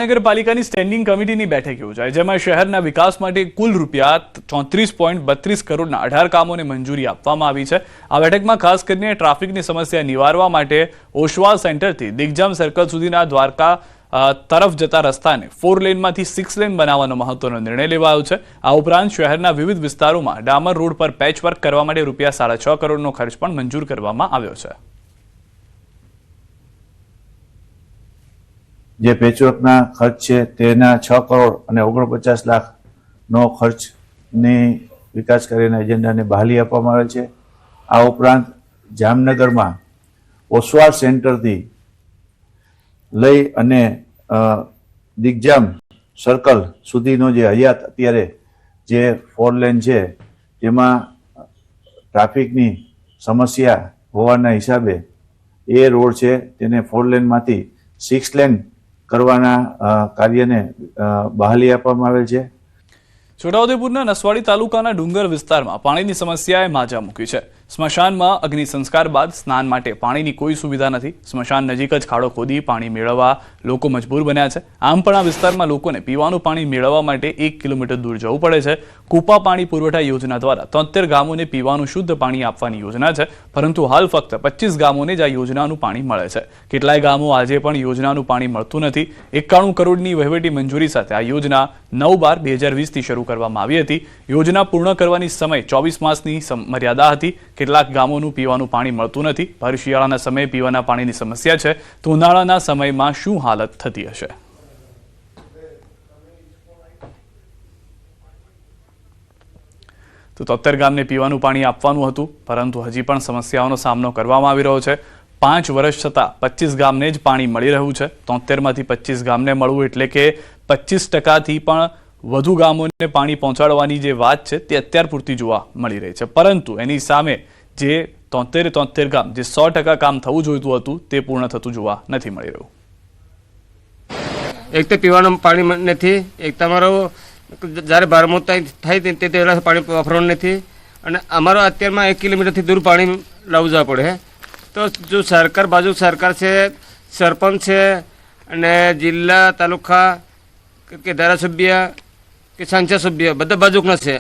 નગરપાલિકાની સ્ટેન્ડિંગ કમિટીની બેઠક યોજાઈ જેમાં શહેરના વિકાસ માટે કુલ રૂપિયા 34.32 કરોડના 18 કામોને મંજૂરી આપવામાં આવી છે। આ બેઠકમાં ખાસ કરીને ટ્રાફિકની સમસ્યા નિવારવા માટે ઓશવા સેન્ટરથી દિગ્જામ સર્કલ સુધીના દ્વારકા તરફ જતા રસ્તાને 4 લેનમાંથી 6 લેન બનાવવાનો મહત્વનો નિર્ણય લેવાયો છે। આ ઉપરાંત શહેરના વિવિધ વિસ્તારોમાં ડામર રોડ પર પેચવર્ક કરવા માટે રૂપિયા 6.5 કરોડનો ખર્ચ પણ મંજૂર કરવામાં આવ્યો છે। જે પેચવર્કના ખર્ચ છે તેના 6 કરોડ અને 49 લાખનો ખર્ચની વિકાસ કાર્યના એજન્ડાને બહાલી આપવામાં આવેલ છે। આ ઉપરાંત જામનગરમાં ઓસવાળ સેન્ટરથી લઈ અને દિગ્જામ સર્કલ સુધીનો જે હયાત અત્યારે જે 4 લેન છે તેમાં ટ્રાફિકની સમસ્યા હોવાના હિસાબે એ રોડ છે તેને 4 લેનમાંથી 6 લેન કરવાના કાર્યને બહાલી આપવામાં આવેલ છે। છોટાઉદેપુરના નસવાડી તાલુકાના ડુંગર વિસ્તારમાં પાણીની સમસ્યાએ માજા મૂકી છે। સ્મશાનમાં અગ્નિ સંસ્કાર બાદ સ્નાન માટે પાણીની કોઈ સુવિધા નથી। સ્મશાન નજીક જ ખાડો ખોદી પાણી મેળવવા લોકો મજબૂર બન્યા છે। આમ પણ આ વિસ્તારમાં લોકોને પીવાનું પાણી મેળવવા માટે 1 કિલોમીટર દૂર જવું પડે છે। કૂપા પાણી પુરવઠા યોજના દ્વારા 73 ગામોને પીવાનું શુદ્ધ પાણી આપવાની યોજના છે, પરંતુ હાલ ફક્ત 25 ગામોને જ આ યોજનાનું પાણી મળે છે। કેટલાય ગામો આજે પણ યોજનાનું પાણી મળતું નથી। 91 કરોડની વહીવટી મંજૂરી સાથે આ યોજના 9/12/2020થી શરૂ કરવામાં આવી હતી। યોજના પૂર્ણ કરવાની સમય 24 માસની મર્યાદા હતી। કેટલાક ગામોનું પીવાનું પાણી મળતું નથી। ભર શિયાળાના સમયે પીવાના પાણીની સમસ્યા છે, તો ઉનાળાના સમયમાં શું હાલત થતી હશે? તો 73 ગામને પીવાનું પાણી આપવાનું હતું, પરંતુ હજી પણ સમસ્યાઓનો સામનો કરવામાં આવી રહ્યો છે। 5 વર્ષ છતાં 25 ગામને જ પાણી મળી રહ્યું છે। 73માંથી 25 ગામને મળવું એટલે કે 25%થી પણ વધુ ગામોને પાણી પહોંચાડવાની જે વાત છે તે અત્યાર પૂરતી જોવા મળી રહી છે, પરંતુ એની સામે જે 73 ગામ જે 100% કામ થવું જોઈતું હતું તે પૂર્ણ થતું જોવા નથી મળી રહ્યું। એક તો પીવાનું પાણી નથી, એક તમારો જ્યારે બારમો થાય તે પહેલાં પાણી વાપરવાનું નથી, અને અમારો અત્યારમાં 1 કિલોમીટરથી દૂર પાણી લાવવું જવા પડે। તો જો સરકાર બાજુ સરકાર છે, સરપંચ છે, અને જિલ્લા તાલુકા કે ધારાસભ્ય કે સાંસદ સભ્ય બધા બાજુના છે,